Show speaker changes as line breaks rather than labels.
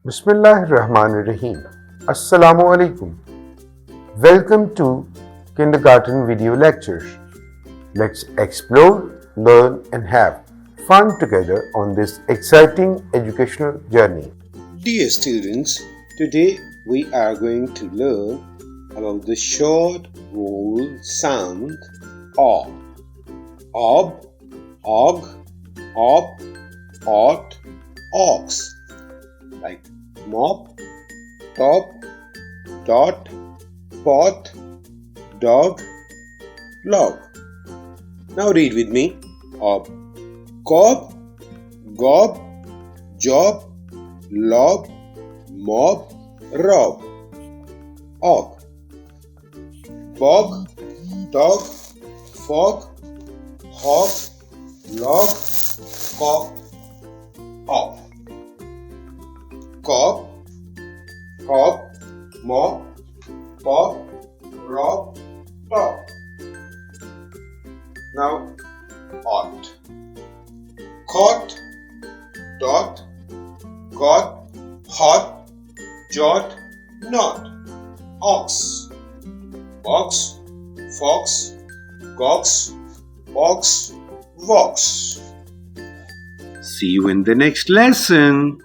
Bismillahirrahmanirrahim. Assalamu alaikum. Welcome to Kindergarten Video Lectures. Let's explore, learn, and have fun together on this exciting educational journey.
Dear students, today we are going to learn about the short vowel sound ob. Ob, og, op, ot, ox. Like mop, top, dot, pot, dog, log. Now read with me. Ob. Cob, gob, job, lob, mob, rob. Og. Bog, dog, fog, hog, log, cock, op. Cob, cob, mop, pop, rob, top. Now, ot. Cot, dot, got, hot, jot, not. Ox. Ox, fox, gox, box, vox. See you in the next lesson.